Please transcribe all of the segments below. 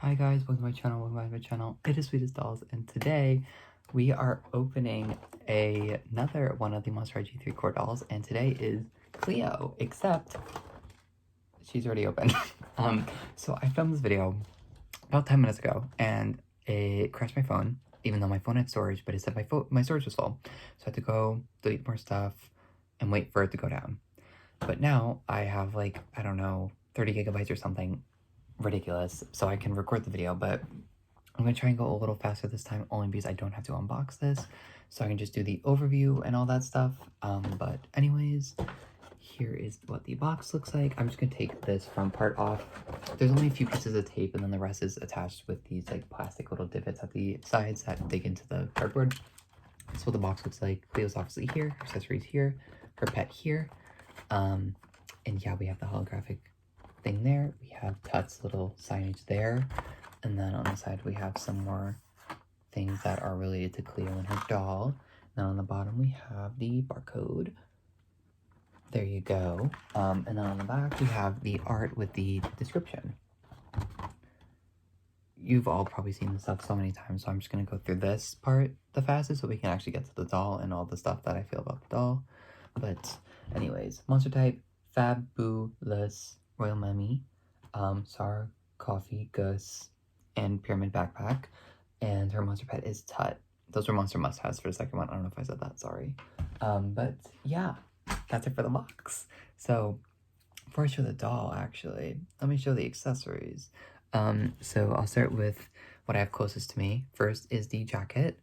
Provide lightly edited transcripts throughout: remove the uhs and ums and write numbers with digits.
Hi guys, welcome to my channel, It is Sweetest Dolls, and today we are opening another one of the Monster High G3 core dolls, and today is Cleo, except she's already open. So I filmed this video about 10 minutes ago, and it crashed my phone, even though my phone had storage, but it said my storage was full. So I had to go delete more stuff and wait for it to go down. But now I have like, I don't know, 30 gigabytes or something ridiculous, so I can record the video, but I'm gonna try and go a little faster this time only because I don't have to unbox this, so I can just do the overview and all that stuff. But anyways, here is what the box looks like. I'm just gonna take this front part off. There's only a few pieces of tape, and then the rest is attached with these like plastic little divots at the sides that dig into the cardboard. That's what the box looks like. Cleo's obviously here, her accessories here, her pet here, and yeah, we have the holographic thing there. We have Tut's little signage there, and then on the side we have some more things that are related to Cleo and her doll. Now on the bottom we have the barcode. There you go. And then on the back we have the art with the description. You've all probably seen this stuff so many times, so I'm just gonna go through this part the fastest so we can actually get to the doll and all the stuff that I feel about the doll. But anyways, monster type, fabulous, royal mummy, sarcophagus, and pyramid backpack. And her monster pet is Tut. Those are monster must-haves for the second one. I don't know if I said that, sorry. But yeah, that's it for the box. So before I show the doll, actually, let me show the accessories. So I'll start with what I have closest to me. First is the jacket.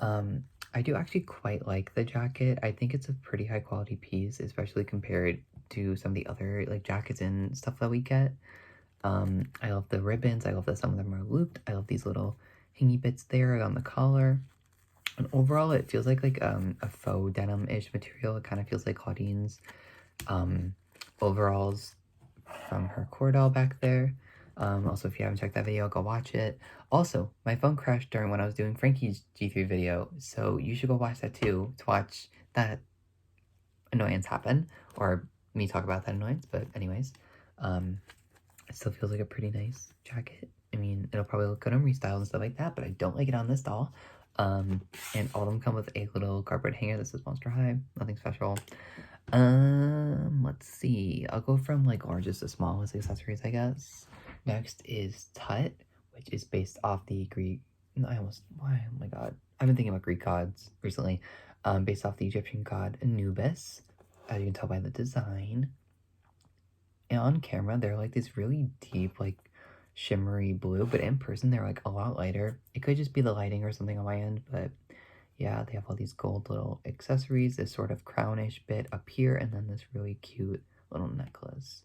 I do actually quite like the jacket. I think it's a pretty high quality piece, especially compared to some of the other like jackets and stuff that we get. I love the ribbons. I love that some of them are looped. I love these little hingy bits there on the collar. And overall, it feels like a faux denim-ish material. It kind of feels like Claudine's overalls from her core doll back there. Also, if you haven't checked that video, go watch it. Also, my phone crashed during when I was doing Frankie's G3 video, so you should go watch that too, to watch that annoyance happen, or me talk about that annoyance, but anyways, it still feels like a pretty nice jacket. I mean, it'll probably look good on Restyle and stuff like that, but I don't like it on this doll. And all of them come with a little cardboard hanger that says Monster High, nothing special. Let's see, I'll go from like largest to smallest accessories, I guess. Next is Tut, which is based off the Greek, oh my god, I've been thinking about Greek gods recently. Based off the Egyptian god Anubis, as you can tell by the design. And on camera, they're like this really deep, like shimmery blue, but in person, they're like a lot lighter. It could just be the lighting or something on my end, but yeah, they have all these gold little accessories, this sort of crownish bit up here, and then this really cute little necklace.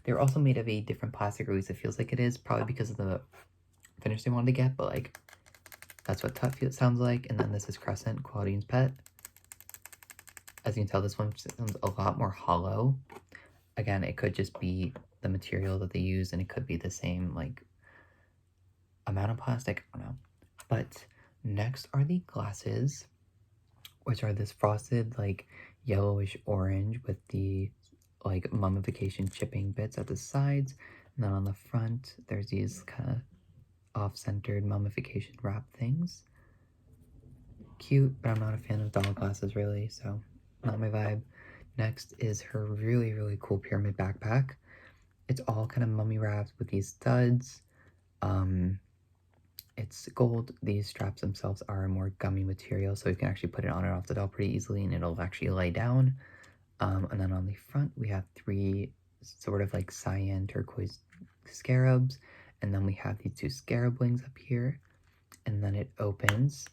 They're also made of a different plastic, or at least it feels like it is, probably because of the finish they wanted to get, but like, that's what Tut sounds like. And then this is Crescent, Claudine's pet. As you can tell, this one sounds a lot more hollow. Again, it could just be the material that they use, and it could be the same, like, amount of plastic, I don't know. But next are the glasses, which are this frosted, like, yellowish orange with the like mummification chipping bits at the sides, and then on the front there's these kind of off-centered mummification wrap things. Cute, but I'm not a fan of doll glasses really, so not my vibe. Next is her really cool pyramid backpack. It's all kind of mummy wrapped with these studs. It's gold. These straps themselves are a more gummy material, so you can actually put it on and off the doll pretty easily, and it'll actually lay down. And then on the front, we have three sort of like cyan turquoise scarabs. And then we have these two scarab wings up here. And then it opens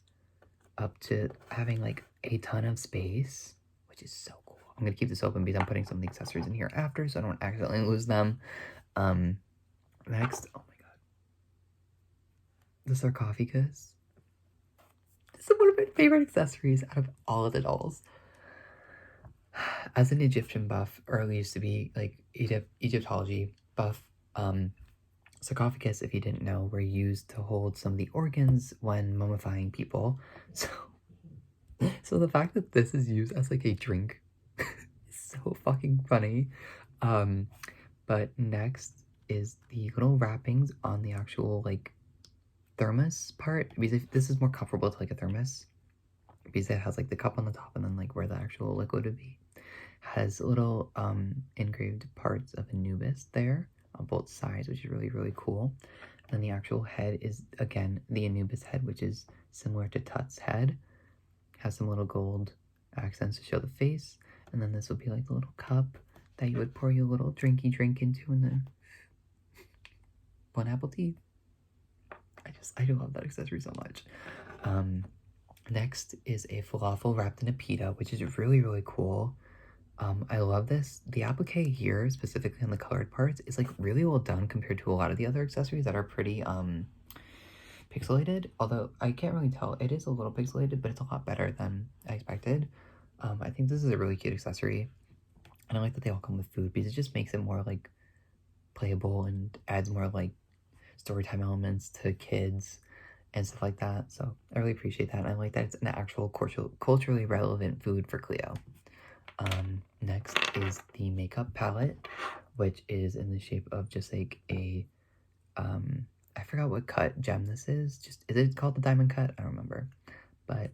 up to having like a ton of space, which is so cool. I'm going to keep this open because I'm putting some of the accessories in here after, so I don't accidentally lose them. Next, oh my god. The sarcophagus. This is one of my favorite accessories out of all of the dolls. As an Egyptian buff, or at least to be like Egyptology buff, sarcophagus, if you didn't know, were used to hold some of the organs when mummifying people. So the fact that this is used as like a drink is so fucking funny. But next is the little wrappings on the actual like thermos part, because this is more comfortable to like a thermos, because it has like the cup on the top and then like where the actual liquid would be. Has little engraved parts of Anubis there on both sides, which is really, really cool. And the actual head is, again, the Anubis head, which is similar to Tut's head. Has some little gold accents to show the face. And then this would be like the little cup that you would pour your little drinky drink into, and then one apple tea. I do love that accessory so much. Next is a falafel wrapped in a pita, which is really, really cool. I love this. The applique here, specifically on the colored parts, is like really well done compared to a lot of the other accessories that are pretty pixelated. Although I can't really tell, it is a little pixelated, but it's a lot better than I expected. I think this is a really cute accessory, and I like that they all come with food because it just makes it more like playable and adds more like storytime elements to kids and stuff like that. So I really appreciate that. And I like that it's an actual culturally relevant food for Cleo. Next is the makeup palette, which is in the shape of just like a, I forgot what cut gem this is. Is it called the diamond cut? I don't remember. But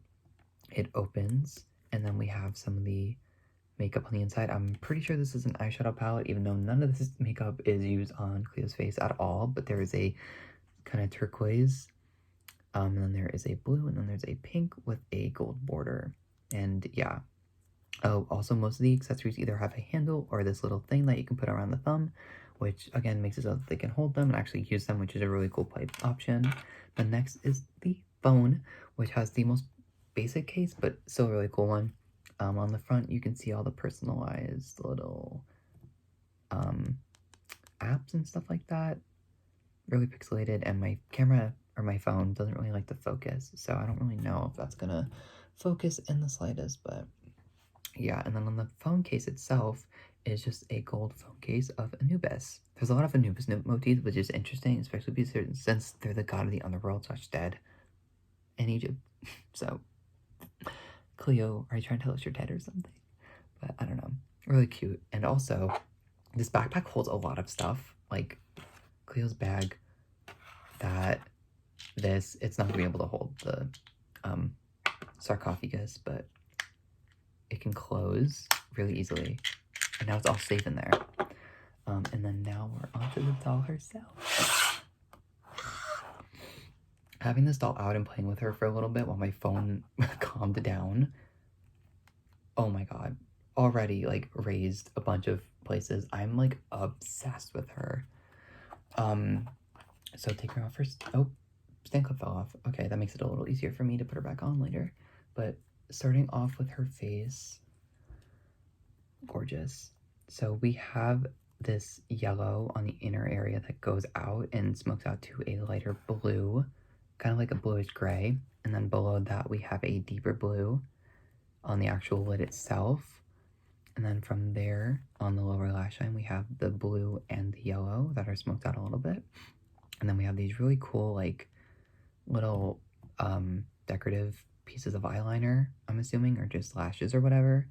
it opens, and then we have some of the makeup on the inside. I'm pretty sure this is an eyeshadow palette, even though none of this makeup is used on Cleo's face at all. But there is a kind of turquoise, and then there is a blue, and then there's a pink with a gold border. And yeah. Oh, also most of the accessories either have a handle or this little thing that you can put around the thumb, which again makes it so that they can hold them and actually use them, which is a really cool play option. The next is the phone, which has the most basic case, but still a really cool one. On the front, you can see all the personalized little apps and stuff like that. Really pixelated, and my camera or my phone doesn't really like to focus, so I don't really know if that's gonna focus in the slightest, but yeah. And then on the phone case itself is just a gold phone case of Anubis. There's a lot of Anubis motifs, which is interesting, especially because since they're the god of the underworld / dead in Egypt. So, Cleo, are you trying to tell us you're dead or something? But I don't know. Really cute. And also, this backpack holds a lot of stuff. Like, Cleo's bag, it's not going to be able to hold the sarcophagus, but it can close really easily. And now it's all safe in there. And then now we're onto the doll herself. Having this doll out and playing with her for a little bit while my phone calmed down. Oh my god. Already like raised a bunch of places. I'm like obsessed with her. So take her off first. Oh, stand clip fell off. Okay, that makes it a little easier for me to put her back on later. But starting off with her face, gorgeous. So we have this yellow on the inner area that goes out and smokes out to a lighter blue, kind of like a bluish gray. And then below that we have a deeper blue on the actual lid itself. And then from there on the lower lash line we have the blue and the yellow that are smoked out a little bit. And then we have these really cool like little decorative pieces of eyeliner, I'm assuming, or just lashes or whatever.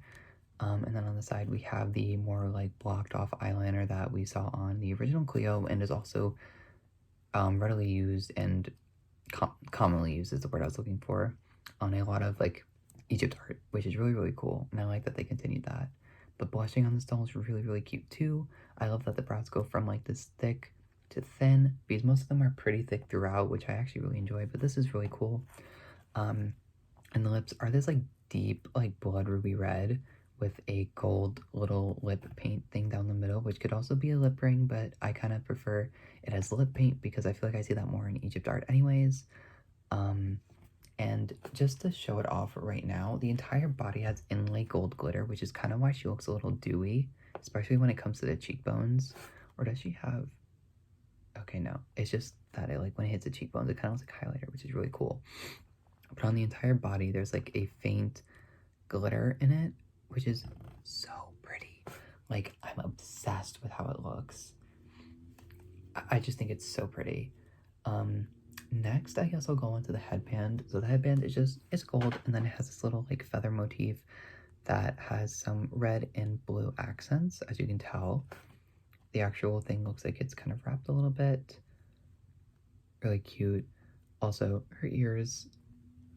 And then on the side we have the more like blocked off eyeliner that we saw on the original Cleo and is also readily used and commonly used is the word I was looking for on a lot of like Egypt art, which is really, really cool. And I like that they continued that. But blushing on this doll is really, really cute too. I love that the brows go from like this thick to thin, because most of them are pretty thick throughout, which I actually really enjoy, but this is really cool. And the lips are this like deep like blood ruby red with a gold little lip paint thing down the middle, which could also be a lip ring, but I kind of prefer it as lip paint because I feel like I see that more in Egypt art anyways. And just to show it off right now, the entire body has inlay gold glitter, which is kind of why she looks a little dewy, especially when it comes to the cheekbones. Or does she have... Okay, no, it's just that it, like when it hits the cheekbones, it kind of looks like highlighter, which is really cool. But on the entire body, there's like a faint glitter in it, which is so pretty. Like, I'm obsessed with how it looks. I just think it's so pretty. Next, I guess I'll go into the headband. So the headband is it's gold, and then it has this little like feather motif that has some red and blue accents, as you can tell. The actual thing looks like it's kind of wrapped a little bit. Really cute. Also, her ears,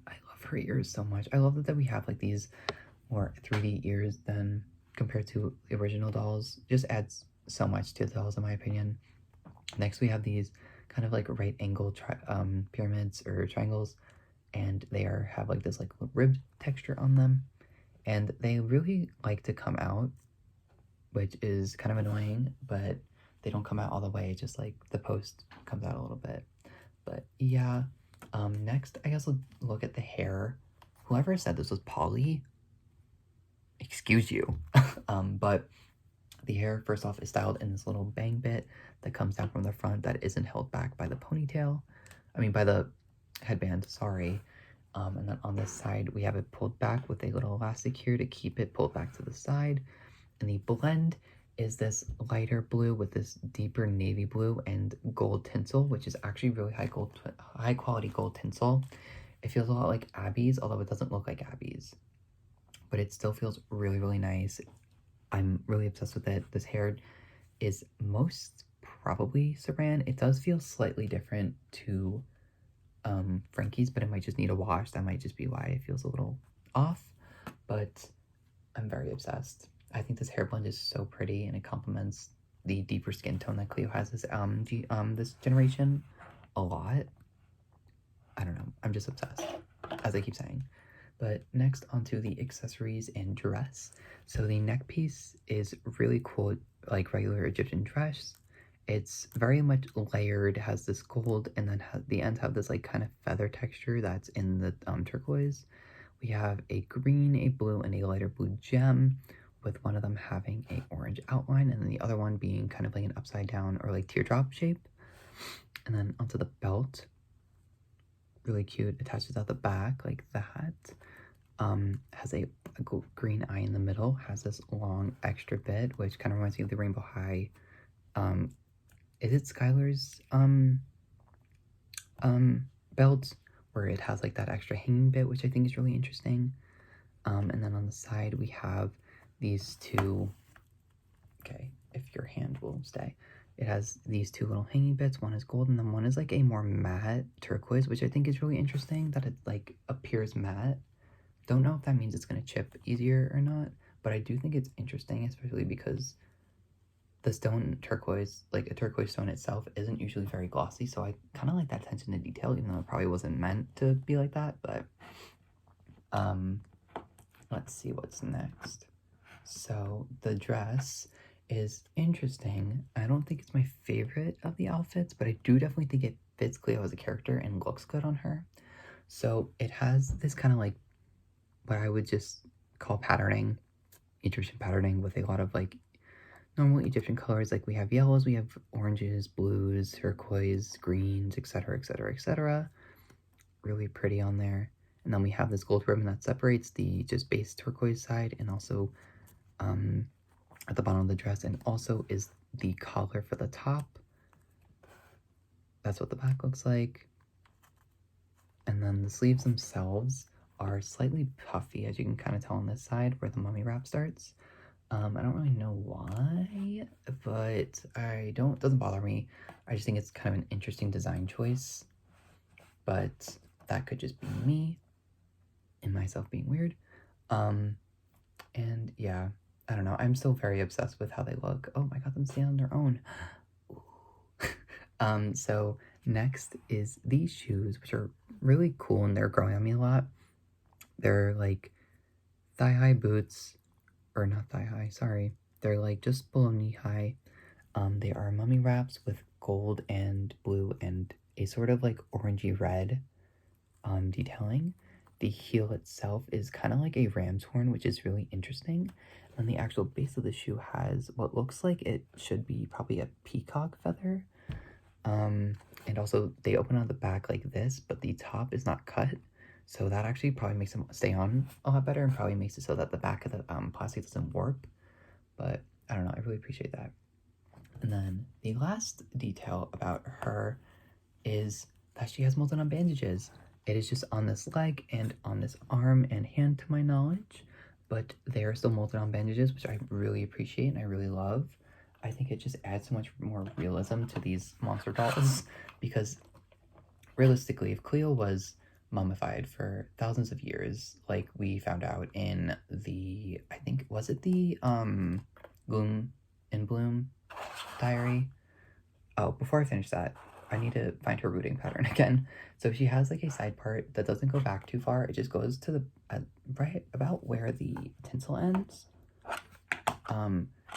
I love her ears so much. I love that we have like these more 3D ears than compared to the original dolls. Just adds so much to the dolls in my opinion. Next we have these kind of like right angle pyramids or triangles, and they have like this like ribbed texture on them, and they really like to come out, which is kind of annoying, but they don't come out all the way, just like the post comes out a little bit. But yeah, next I guess we'll look at the hair. Whoever said this was poly, excuse you. But the hair, first off, is styled in this little bang bit that comes down from the front that isn't held back by the ponytail. I mean, by the headband, sorry. And then on this side, we have it pulled back with a little elastic here to keep it pulled back to the side. And the blend is this lighter blue with this deeper navy blue and gold tinsel, which is actually really high quality gold tinsel. It feels a lot like Abby's, although it doesn't look like Abby's. But it still feels really, really nice. I'm really obsessed with it. This hair is most probably Saran. It does feel slightly different to Frankie's, but it might just need a wash. That might just be why it feels a little off, but I'm very obsessed. I think this hair blend is so pretty, and it complements the deeper skin tone that Cleo has this generation a lot. I don't know. I'm just obsessed, as I keep saying. But next onto the accessories and dress. So the neck piece is really cool, like regular Egyptian dress. It's very much layered, has this gold, and then the ends have this like kind of feather texture that's in the turquoise. We have a green, a blue, and a lighter blue gem, with one of them having a orange outline, and then the other one being kind of like an upside down or like teardrop shape. And then onto the belt, really cute, attaches at the back like that. Has a green eye in the middle, has this long extra bit, which kind of reminds me of the Rainbow High. Is it Skylar's belt, where it has like that extra hanging bit, which I think is really interesting. And then on the side we have these two. Okay, if your hand will stay. It has these two little hanging bits. One is gold, and then one is like a more matte turquoise, which I think is really interesting that it like appears matte. Don't know if that means it's going to chip easier or not, but I do think it's interesting, especially because the stone turquoise, like a turquoise stone itself, isn't usually very glossy, so I kind of like that attention to detail, even though it probably wasn't meant to be like that. But let's see what's next. So the dress is interesting. I don't think it's my favorite of the outfits, but I do definitely think it fits Cleo as a character and looks good on her. So it has this kind of like what I would just call patterning, Egyptian patterning, with a lot of like normal Egyptian colors. Like we have yellows, we have oranges, blues, turquoise, greens, etc., etc., etc. Really pretty on there. And then we have this gold ribbon that separates the just base turquoise side, and also at the bottom of the dress, and also is the collar for the top. That's what the back looks like. And then the sleeves themselves are slightly puffy, as you can kind of tell on this side where the mummy wrap starts. I don't really know why, but it doesn't bother me. I just think it's kind of an interesting design choice, but that could just be me and myself being weird. And yeah, I don't know. I'm still very obsessed with how they look. Oh, I got them stand on their own. So next is these shoes, which are really cool, and they're growing on me a lot. They're like thigh-high boots, or not thigh-high, sorry. They're like just below knee-high. They are mummy wraps with gold and blue and a sort of like orangey red detailing. The heel itself is kind of like a ram's horn, which is really interesting. And the actual base of the shoe has what looks like it should be probably a peacock feather. And also they open on the back like this, but the top is not cut. So that actually probably makes them stay on a lot better, and probably makes it so that the back of the plastic doesn't warp. But I don't know, I really appreciate that. And then the last detail about her is that she has molded on bandages. It is just on this leg and on this arm and hand, to my knowledge, but they are still molded on bandages, which I really appreciate and I really love. I think it just adds so much more realism to these monster dolls, because realistically, if Cleo was mummified for thousands of years, like we found out in the, I think, was it the Gloom in Bloom diary? Oh, before I finish that, I need to find her rooting pattern again. So she has like a side part that doesn't go back too far. It just goes to the right about where the tinsel ends.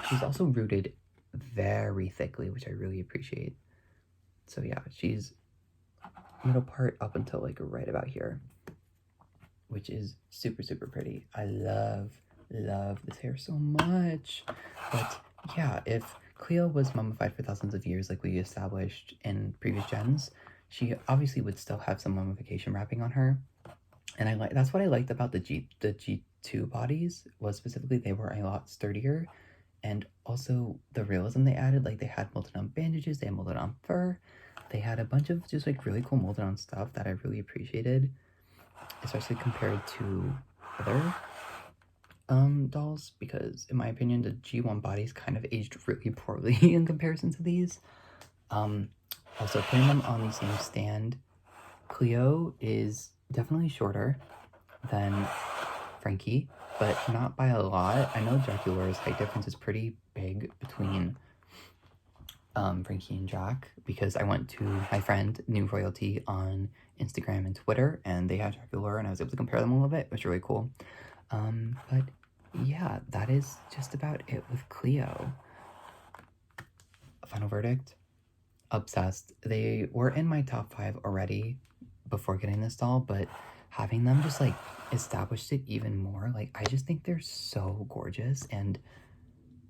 She's also rooted very thickly, which I really appreciate. So yeah, she's middle part up until like right about here, which is super, super pretty. I love this hair so much. But yeah, if Cleo was mummified for thousands of years like we established in previous gens, she obviously would still have some mummification wrapping on her. And that's what I liked about the G2 bodies, was specifically they were a lot sturdier, and also the realism they added, like they had molded on bandages, they had molded on fur, they had a bunch of just like really cool molded on stuff that I really appreciated, especially compared to other dolls, because in my opinion the G1 bodies kind of aged really poorly in comparison to these. Also putting them on the same stand, Cleo is definitely shorter than Frankie, but not by a lot. I know Dracula's height difference is pretty big between Frankie and Jack, because I went to my friend New Royalty on Instagram and Twitter, and they had Dracula, and I was able to compare them a little bit, which was really cool. But yeah, that is just about it with Cleo. Final verdict: obsessed. They were in my top 5 already before getting this doll, but having them just like established it even more. Like, I just think they're so gorgeous, and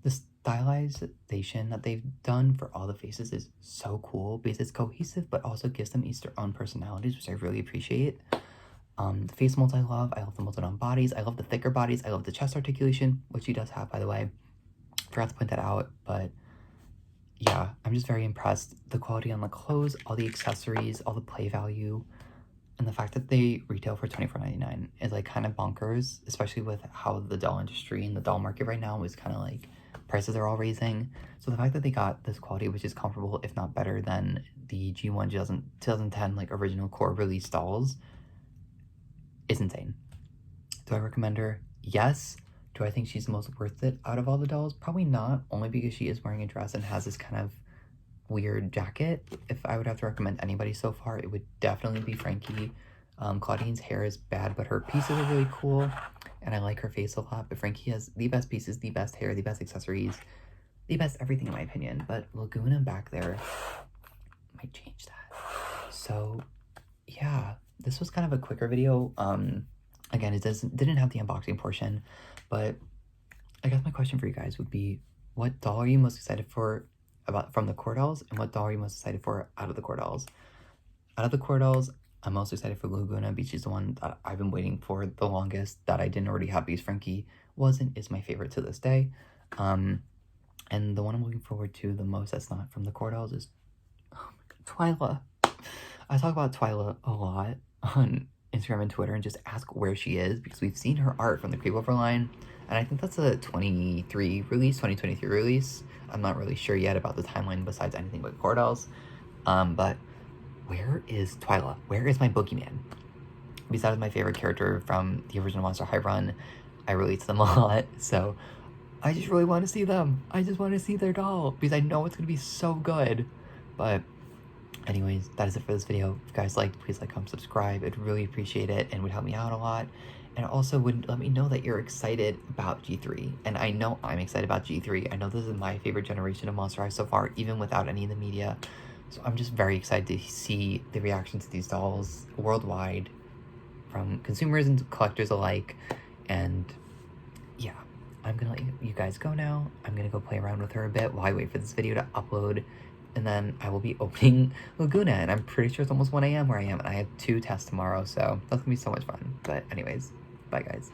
the stylization that they've done for all the faces is so cool because it's cohesive but also gives them each their own personalities, which I really appreciate. The face molds I love the molded on bodies, I love the thicker bodies, I love the chest articulation, which she does have, by the way. Forgot to point that out, but yeah, I'm just very impressed. The quality on the clothes, all the accessories, all the play value, and the fact that they retail for $24.99 is like kind of bonkers, especially with how the doll industry and the doll market right now is kind of like prices are all raising. So the fact that they got this quality, which is comparable if not better than the G1 2010 like original core release dolls, is insane. Do I recommend her? Yes. Do I think she's the most worth it out of all the dolls? Probably not, only because she is wearing a dress and has this kind of weird jacket. If I would have to recommend anybody so far, it would definitely be Frankie. Claudine's hair is bad, but her pieces are really cool, and I like her face a lot. But Frankie has the best pieces, the best hair, the best accessories, the best everything in my opinion. But Laguna back there might change that. So yeah, this was kind of a quicker video. Again, it didn't have the unboxing portion, but I guess my question for you guys would be, what doll are you most excited for from the core dolls, and what doll are you most excited for out of the core dolls? Out of the core dolls, I'm most excited for Laguna because she's the one that I've been waiting for the longest, that I didn't already have because Frankie is my favorite to this day. And the one I'm looking forward to the most that's not from the core dolls is, oh my god, Twyla. I talk about Twyla a lot on Instagram and Twitter and just ask where she is, because we've seen her art from the Creepover line, and I think that's a 2023 release. I'm not really sure yet about the timeline besides anything but core dolls. But where is Twyla? Where is my boogeyman? Besides my favorite character from the original Monster High run, I relate to them a lot, so I just really want to see them. I just want to see their doll, because I know it's going to be so good. But anyways, that is it for this video. If you guys liked, please like, comment, subscribe. I'd really appreciate it and would help me out a lot. And also would let me know that you're excited about G3. And I know I'm excited about G3. I know this is my favorite generation of Monster High so far, even without any of the media. So I'm just very excited to see the reaction to these dolls worldwide from consumers and collectors alike. And yeah, I'm gonna let you guys go now. I'm gonna go play around with her a bit while I wait for this video to upload. And then I will be opening Laguna, and I'm pretty sure it's almost 1 a.m. where I am, and I have 2 tests tomorrow, so that's gonna be so much fun. But anyways, bye guys.